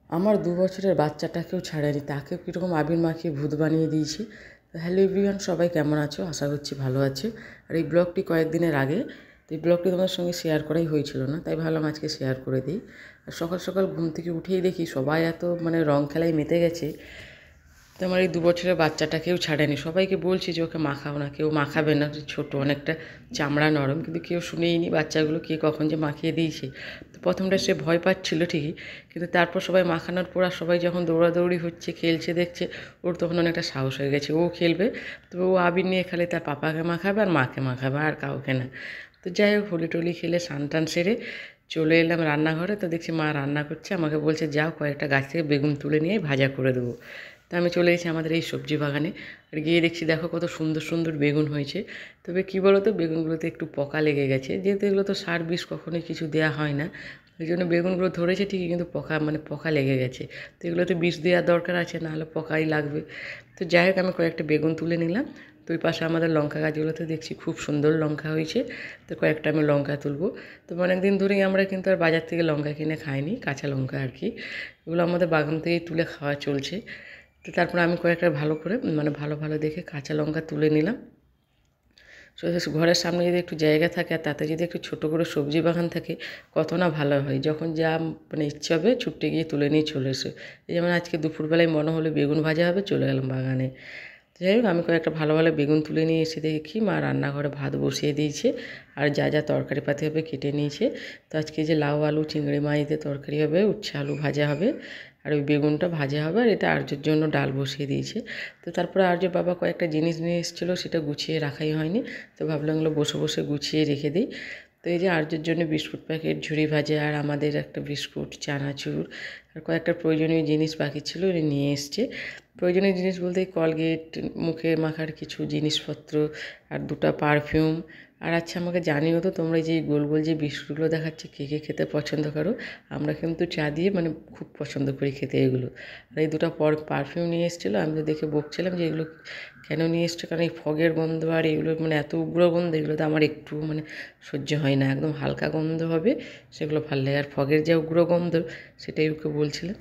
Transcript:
আমার 2 বছরের বাচ্চাটাকেও ছাড়েনি, তাকেও কীরকম আবির মাখিয়ে ভূত বানিয়ে দিয়েছি। তো হ্যালো এভরিওয়ান, সবাই কেমন আছো? আশা করছি ভালো আছো। আর এই ব্লগটি কয়েকদিনের আগে, তো এই ব্লগটি তোমার সঙ্গে শেয়ার করাই হয়েছিল না, তাই ভাবলাম আজকে শেয়ার করে দিই। আর সকাল সকাল ঘুম থেকে উঠেই দেখি সবাই এত রং খেলায় মেতে গেছে। তো আমার এই 2 বছরের বাচ্চাটাকেও ছাড়েনি। সবাইকে বলছি যে ওকে মাখাও না, কেউ মাখাবে না, ছোটো অনেকটা চামড়া নরম, কিন্তু কেউ শুনেইনি। বাচ্চাগুলো কে কখন যে মাখিয়ে দিয়েছে। তো প্রথমটা সে ভয় পাচ্ছিল ঠিকই, কিন্তু তারপর সবাই মাখানোর পর আর সবাই যখন দৌড়াদৌড়ি হচ্ছে, খেলছে দেখছে, ওর তখন অনেকটা সাহস হয়ে গেছে, ও খেলবে। তো ও আবির নিয়ে খালি তার পাপাকে মাখাবে আর মাকে মাখাবে, আর কাউকে না। তো যাই হোক, হোলি টোলি খেলে স্নান টান সেরে চলে এলাম রান্নাঘরে। তো দেখছি মা রান্না করছে, আমাকে বলছে যাও কয়েকটা গাছ থেকে বেগুন তুলে নিয়ে ভাজা করে দেবো। তো আমি চলে এসেছি আমাদের এই সবজি বাগানে। আর গিয়ে দেখছি দেখো কত সুন্দর সুন্দর বেগুন হয়েছে। তবে কী বলো তো, বেগুনগুলোতে একটু পোকা লেগে গেছে, যেহেতু এগুলো তো সার বিষ কখনোই কিছু দেওয়া হয় না। ওই জন্য বেগুনগুলো ধরেছে ঠিকই, কিন্তু পোকা লেগে গেছে। তো এগুলোতে বিষ দেওয়ার দরকার আছে, নাহলে পোকাই লাগবে। তো যাই হোক, আমি কয়েকটা বেগুন তুলে নিলাম। তো ওই পাশে আমাদের লঙ্কা গাছগুলোতে দেখছি খুব সুন্দর লঙ্কা হয়েছে। তো কয়েকটা আমি লঙ্কা তুলবো। তো অনেক দিন ধরেই আমরা কিন্তু আর বাজার থেকে লঙ্কা কিনে খাইনি, কাঁচা লঙ্কা আর কি। এগুলো আমাদের বাগান থেকেই তুলে খাওয়া চলছে। তো তারপর আমি কয়েকটা ভালো করে ভালো ভালো দেখে কাঁচা লঙ্কা তুলে নিলাম। ঘরের সামনে যদি একটু জায়গা থাকে আর তাতে যদি একটু ছোটো করে সবজি বাগান থাকে, কত না ভালো হয়। যখন যা ইচ্ছে হবে ছুটতে গিয়ে তুলে নিয়ে চলে এসে, এই যেমন আজকে দুপুরবেলায় মনে হলো বেগুন ভাজা হবে, চলে গেলাম বাগানে। যাই হোক, আমি কয়েকটা ভালো ভালো বেগুন তুলে নিয়ে এসে দেখি মা রান্নাঘরে ভাত বসিয়ে দিয়েছে, আর যা যা তরকারি পাতি হবে কেটে নিয়েছে। তো আজকে যে লাউ আলু চিংড়ি মাছ দিয়ে তরকারি হবে, উচ্ছে আলু ভাজা হবে, আর ওই বেগুনটা ভাজা হবে, আর এটা আর্যর জন্য ডাল বসিয়ে দিয়েছে। তো তারপরে আর্য বাবা কয়েকটা জিনিস নিয়ে এসেছিলো, সেটা গুছিয়ে রাখাই হয়নি। তো ভাবলাম এগুলো বসে বসে গুছিয়ে রেখে দিই। তো এই যে আর্যর জন্য বিস্কুট প্যাকেট, ঝুড়ি ভাজা, আর আমাদের একটা বিস্কুট, চানাচুর, আর কয়েকটা প্রয়োজনীয় জিনিস বাকি ছিল উনি নিয়ে এসছে। প্রয়োজনীয় জিনিস বলতে কলগেট, মুখে মাখার কিছু জিনিসপত্র, আর 2টা পারফিউম। আর আচ্ছা, আমাকে জানিও তো তোমরা যে গোল গোল যে বিস্কুটগুলো দেখাচ্ছে কে কে খেতে পছন্দ করো। আমরা কিন্তু চা দিয়ে খুব পছন্দ করি খেতে এগুলো। আর এই 2টা পারফিউম নিয়ে এসেছিলো। আমি তো দেখে বকছিলাম যে এগুলো কেন নিয়ে এসছো, কারণ এই ফগের গন্ধ আর এগুলো এত উগ্র গন্ধ, এগুলো তো আমার একটু সহ্য হয় না। একদম হালকা গন্ধ হবে সেগুলো ভালো লাগে, আর ফগের যে উগ্র গন্ধ সেটাই ওকে বলছিলাম।